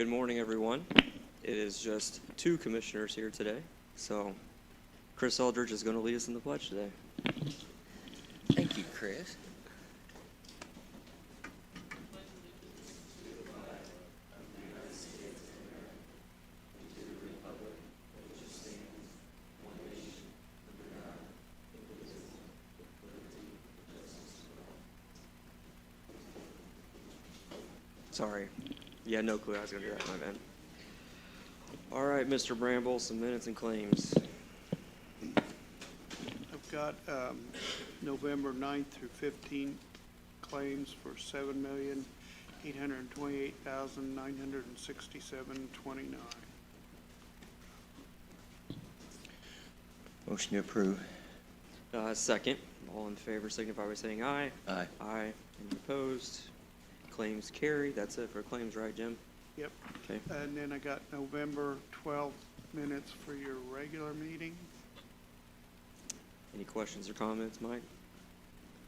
Good morning, everyone. It is just 2 commissioners here today, so Chris Eldridge is going to lead us in the pledge today. Thank you, Chris. Sorry. Yeah, no clue I was going to do that, my man. All right, Mr. Bramble, some minutes and claims. I've got November 9th through 15th claims for $7,828,967.29. Motion to approve. Second. All in favor signify by saying aye. Aye. Aye. Any opposed? Claims carry. That's it for claims, right, Jim? Yep. Okay. And then I got November 12th minutes for your regular meeting. Any questions or comments, Mike?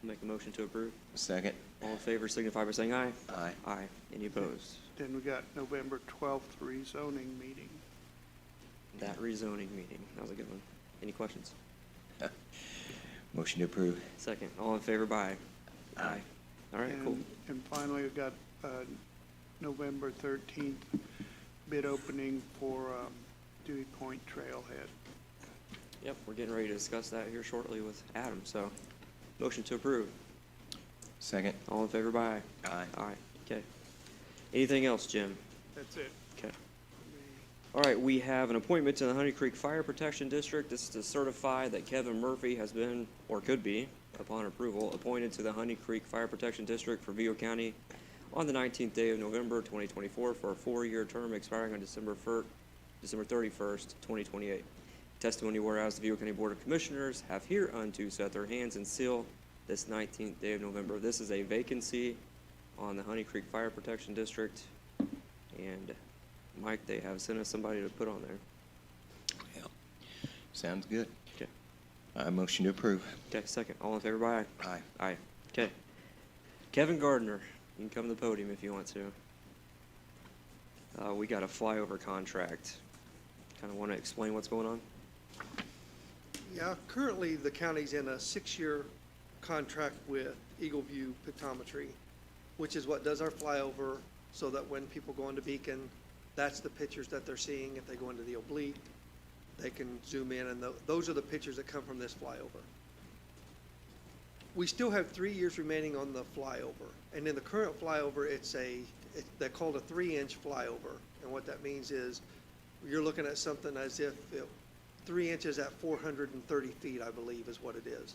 Make a motion to approve. Second. All in favor signify by saying aye. Aye. Aye. Any opposed? Then we got November 12th rezoning meeting. That rezoning meeting. That was a good one. Any questions? Motion to approve. Second. All in favor by aye. All right, cool. And finally, we've got November 13th bid opening for Dewey Point Trailhead. Yep, we're getting ready to discuss that here shortly with Adam, so motion to approve. Second. All in favor by aye. Aye. Aye. Okay. Anything else, Jim? That's it. Okay. All right, we have an appointment to the Honey Creek Fire Protection District. This is to certify that Kevin Murphy has been, or could be, upon approval, appointed to the Honey Creek Fire Protection District for Vigo County on the 19th day of November 2024 for a 4-year term expiring on December 31st, 2028. Testimony whereas the Vigo County Board of Commissioners have hereunto set their hands and seal this 19th day of November. This is a vacancy on the Honey Creek Fire Protection District, and Mike, they have sent us somebody to put on there. Yeah. Sounds good. Okay. Motion to approve. Okay, second. All in favor by aye? Aye. Aye. Okay. Kevin Gardner, you can come to the podium if you want to. We got a flyover contract. Kind of want to explain what's going on? Yeah, currently the county's in a 6-year contract with Eagle View Pictometry, which is what does our flyover, so that when people go into Beacon, that's the pictures that they're seeing. If they go into the oblique, they can zoom in, and those are the pictures that come from this flyover. We still have 3 years remaining on the flyover, and in the current flyover, they're called a 3-inch flyover, and what that means is you're looking at something as if 3 inches at 430 feet, I believe, is what it is.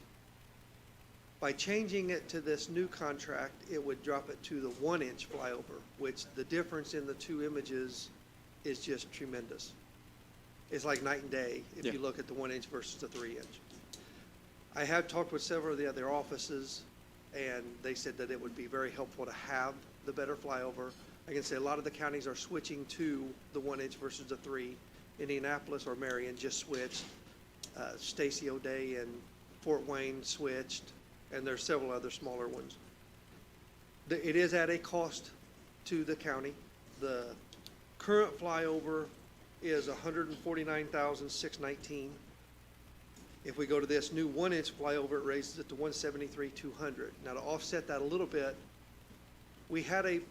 By changing it to this new contract, it would drop it to the 1-inch flyover, which the difference in the 2 images is just tremendous. It's like night and day if you look at the 1-inch versus the 3-inch. I have talked with several of the other offices, and they said that it would be very helpful to have the better flyover. I can say a lot of the counties are switching to the 1-inch versus the 3. Indianapolis or Marion just switched. Stacey O'Day and Fort Wayne switched, and there's several other smaller ones. It is at a cost to the county. The current flyover is $149,619. If we go to this new 1-inch flyover, it raises it to $173,200. Now, to offset that a little bit, we had a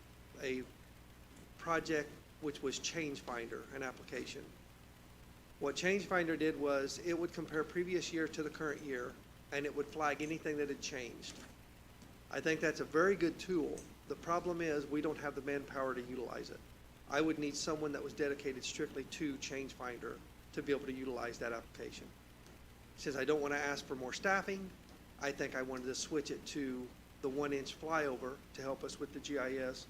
project which was ChangeFinder, an application. What ChangeFinder did was it would compare previous year to the current year, and it would flag anything that had changed. I think that's a very good tool. The problem is we don't have the manpower to utilize it. I would need someone that was dedicated strictly to ChangeFinder to be able to utilize that application. Since I don't want to ask for more staffing, I think I wanted to switch it to the 1-inch flyover to help us with the GIS,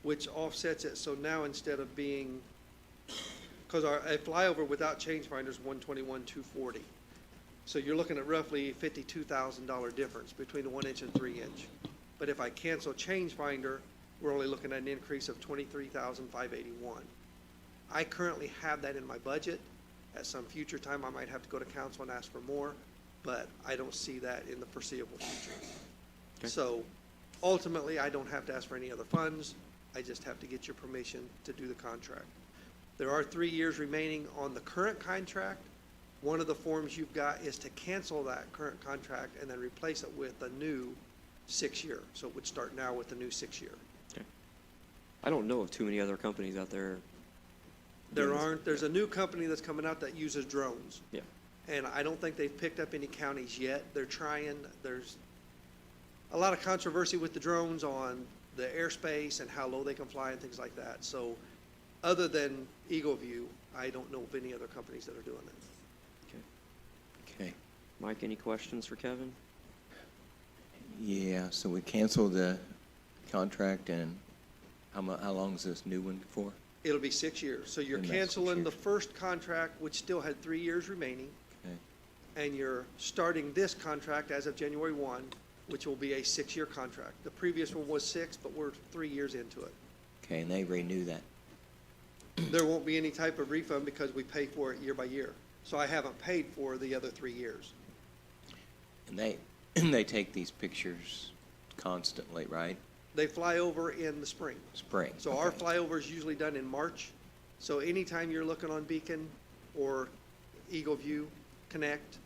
which offsets it. So now instead of being, because a flyover without ChangeFinder is $121,240. So you're looking at roughly $52,000 difference between the 1-inch and 3-inch. But if I cancel ChangeFinder, we're only looking at an increase of $23,581. I currently have that in my budget. At some future time, I might have to go to council and ask for more, but I don't see that in the foreseeable future. Okay. So ultimately, I don't have to ask for any other funds. I just have to get your permission to do the contract. There are 3 years remaining on the current contract. One of the forms you've got is to cancel that current contract and then replace it with a new 6-year. So it would start now with the new 6-year. I don't know of too many other companies out there. There aren't, there's a new company that's coming out that uses drones. Yeah. And I don't think they've picked up any counties yet. They're trying. There's a lot of controversy with the drones on the airspace and how low they can fly and things like that. So other than Eagle View, I don't know of any other companies that are doing that. Okay. Okay. Mike, any questions for Kevin? Yeah, so we canceled the contract, and how long is this new one for? It'll be 6 years. So you're And that's 6 canceling the years. first contract, which still had 3 years remaining, Okay. and you're starting this contract as of January 1, which will be a 6-year contract. The previous one was 6, but we're 3 years into it. Okay, and they renew that. There won't be any type of refund because we pay for it year by year. So I haven't paid for the other 3 years. And they take these pictures constantly, right? They fly over in the spring. Spring. So our okay. flyover is usually done in March. So anytime you're looking on Beacon or Eagle View Connect,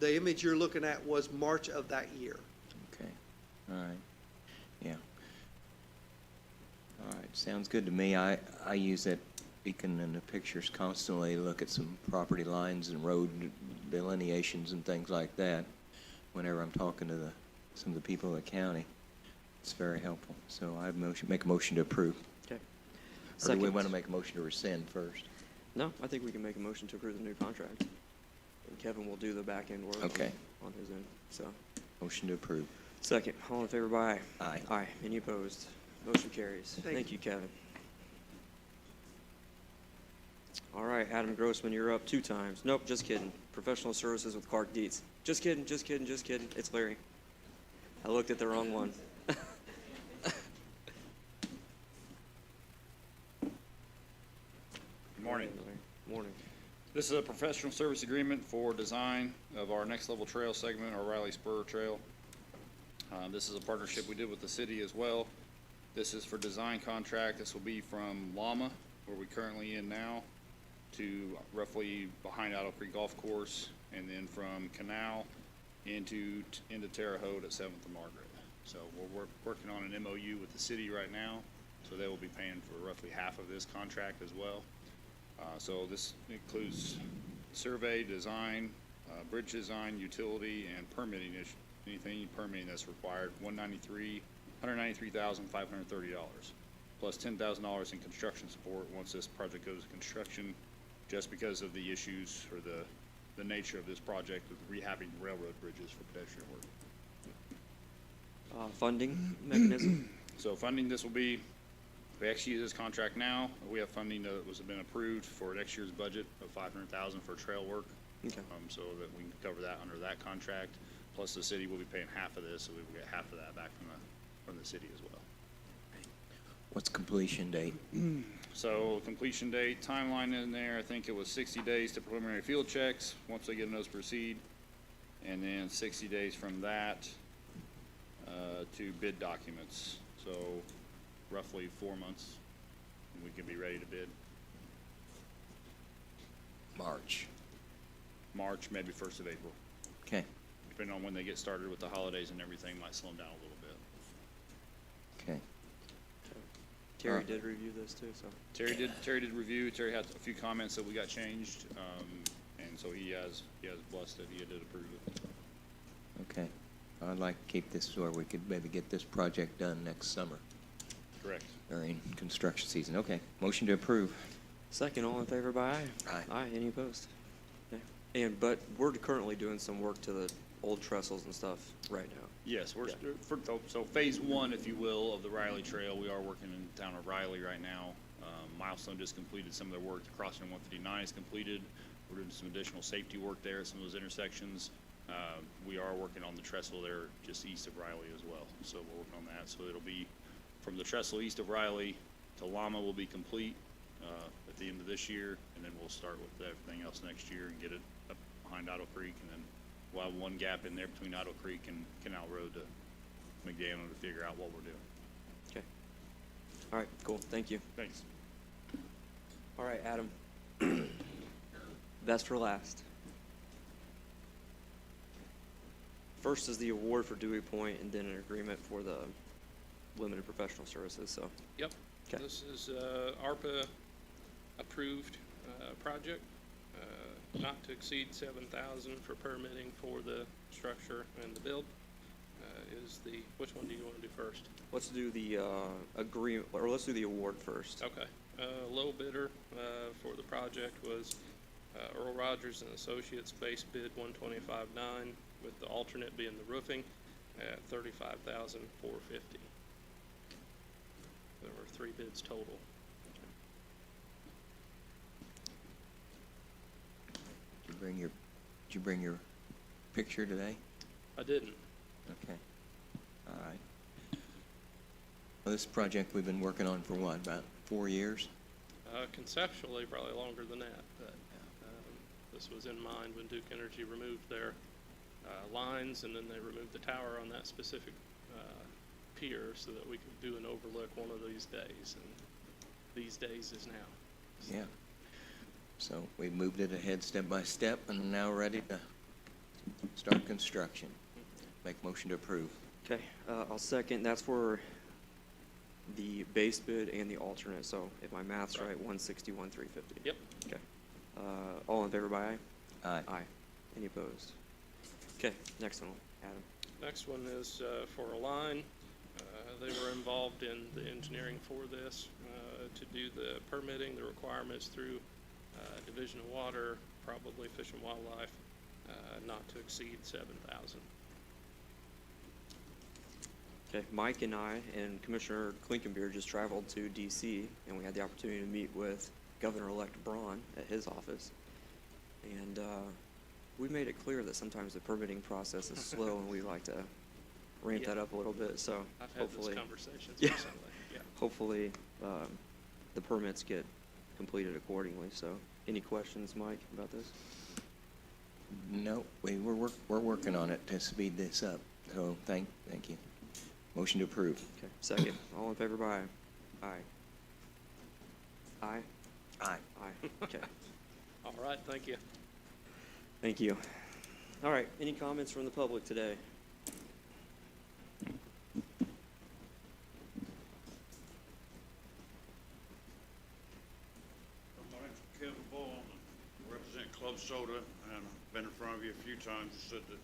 the image you're looking at was March of that year. Okay, all right, yeah. All right, sounds good to me. I use that beacon and the pictures constantly, look at some property lines and road delineations and things like that whenever I'm talking to some of the people of the county. It's very helpful. So I make a motion to approve. Okay. Or do we Second. want to make a motion to rescind first? No, I think we can make a motion to approve the new contract. And Kevin will do the back end work Okay. on his end, so. Motion to approve. Second, all in favor, by aye. Aye. Aye. Any opposed? Motion carries. Thank Thank you, Kevin. All right, Adam Grossman, you're up 2 times. Nope, just kidding. Professional services with Clark Dietz. Just kidding, just kidding, just kidding. It's Larry. I looked at the wrong one. Good morning. Morning. This is a professional service agreement for design of our next level trail segment, our Riley Spur Trail. This is a partnership we did with the city as well. This is for design contract. This will be from Llama, where we currently in now, to roughly behind Otter Creek Golf Course, and then from Canal into Terre Haute at 7th and Margaret. So we're working on an MOU with the city right now, so they will be paying for roughly half of this contract as well. So this includes survey, design, bridge design, utility, and permitting, anything permitting that's required, $193,530, plus $10,000 in construction support once this project goes to construction, just because of the issues or the nature of this project with rehabbing railroad bridges for pedestrian work. Funding mechanism? So funding, this will be, we actually use this contract now. We have funding that been approved for next year's budget of $500,000 for trail work. Okay. So that we can cover that under that contract. Plus the city will be paying half of this, so we will get half of that back from the city as well. What's completion date? So completion date, timeline in there, I think it was 60 days to preliminary field checks, once they get those proceed. And then 60 days from that to bid documents. So roughly 4 months, and we can be ready to bid. March. March, maybe 1st of April. Okay, Depending on when they get started with the holidays and everything, might slow them down a little bit. okay. Terry did review this too, so. Terry did review. Terry had a few comments that we got changed, and so he has blessed it. He did approve it. Okay. I'd like to keep this where we could maybe get this project done next summer Correct. during construction season. Okay, motion to approve. Second, all in favor, by aye. Aye. Aye, any opposed? Okay. But we're currently doing some work to the old trestles and stuff right now. Yes, we're, Yeah. so phase 1, if you will, of the Riley Trail, we are working in the town of Riley right now. Milestone just completed some of their work. The crossing 159 is completed. We're doing some additional safety work there at some of those intersections. We are working on the trestle there just east of Riley as well. So we're working on that. So it'll be from the trestle east of Riley to Llama will be complete at the end of this year. And then we'll start with everything else next year and get it up behind Otter Creek. And then we'll have one gap in there between Otter Creek and Canal Road to McDaniel to figure out what we're doing. Okay. All right, cool, thank you. Thanks. All right, Adam. Best for last. First is the award for Dewey Point and then an agreement for the limited professional services, so. Yep. 'Kay. This is ARPA approved project, not to exceed 7,000 for permitting for the structure and the build. Which one do you want to do first? Let's do the agreement, or let's do the award first. Okay. Low bidder for the project was Earl Rogers and Associates, base bid 125.9, with the alternate being the roofing at 35,450. There were 3 bids total. Did you bring your picture today? I didn't. Okay. All right. Well, this project we've been working on for what, about 4 years? Conceptually, probably longer than that, but this was in mind when Duke Energy removed their lines, and then they removed the tower on that specific pier so that we could do an overlook one of these days, and these days is now. Yeah. So we moved it ahead step by step and are now ready to start construction. Make motion to approve. Okay, I'll second. That's for the base bid and the alternate, so if my math's right, 161, 350. Yep. Okay. All in favor by aye? Aye. Aye. Any opposed? Okay, next one, Adam. Next one is for a line. They were involved in the engineering for this to do the permitting, the requirements through Division of Water, probably Fish and Wildlife, not to exceed 7,000. Okay, Mike and I and Commissioner Klinkenbeer just traveled to DC, and we had the opportunity to meet with Governor-elect Braun at his office. And we made it clear that sometimes the permitting process is slow, and we like to ramp Yeah. that up a little bit, so I've had hopefully, those conversations Yeah. recently. Yeah. hopefully, the permits get completed accordingly. So, any questions, Mike, about this? No, we're working on it to speed this up. So thank you. Motion to approve. Okay, second. All in favor by aye? Aye. Aye? Aye. Aye. Okay, All right, thank you. thank you. All right, any comments from the public today? My name's Kevin Bull, I represent Club Soda, and I've been in front of you a few times and said that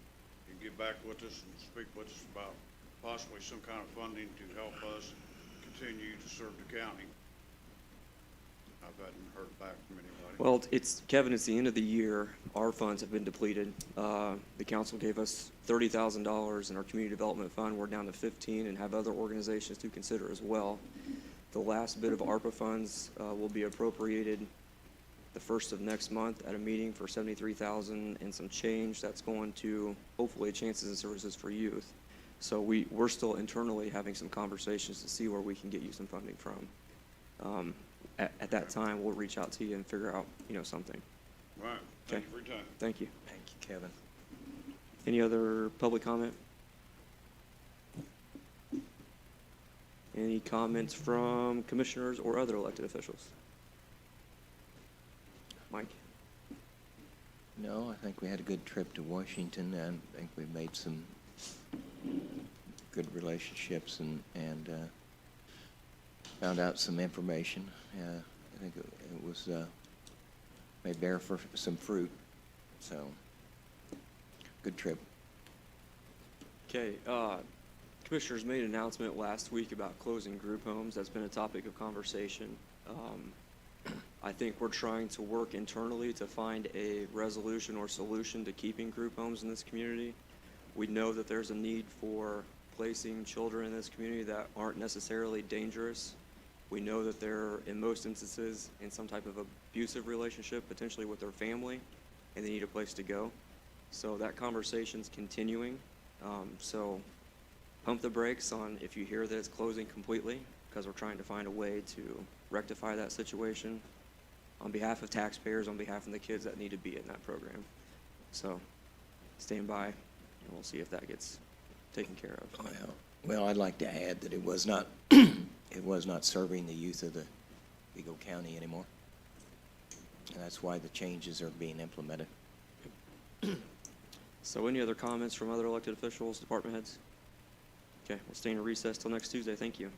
you'd get back with us and speak with us about possibly some kind of funding to help us continue to serve the county. I hadn't heard back from anybody. Well, Kevin, it's the end of the year. Our funds have been depleted. The council gave us $30,000 in our community development fund. We're down to 15 and have other organizations to consider as well. The last bit of ARPA funds will be appropriated the first of next month at a meeting for $73,000 and some change. That's going to hopefully Chances and Services for Youth. So we're still internally having some conversations to see where we can get you some funding from. At that time, we'll reach out to you and figure out, something. All right, thank you for your time. Thank you. Thank you, Kevin. Any other public comment? Any comments from commissioners or other elected officials? Mike? No, I think we had a good trip to Washington, and I think we made some good relationships and found out some information. I think it was may bear for some fruit. So, good trip. Okay, commissioners made an announcement last week about closing group homes. That's been a topic of conversation. I think we're trying to work internally to find a resolution or solution to keeping group homes in this community. We know that there's a need for placing children in this community that aren't necessarily dangerous. We know that they're, in most instances, in some type of abusive relationship, potentially with their family, and they need a place to go. So that conversation's continuing. So pump the brakes on if you hear that it's closing completely, because we're trying to find a way to rectify that situation on behalf of taxpayers, on behalf of the kids that need to be in that program. So stand by, and we'll see if that gets taken care of. Well, I'd like to add that it was not it was not serving the youth of the Vigo County anymore. And that's why the changes are being implemented. So any other comments from other elected officials, department heads? Okay, we'll stay in recess till next Tuesday. Thank you.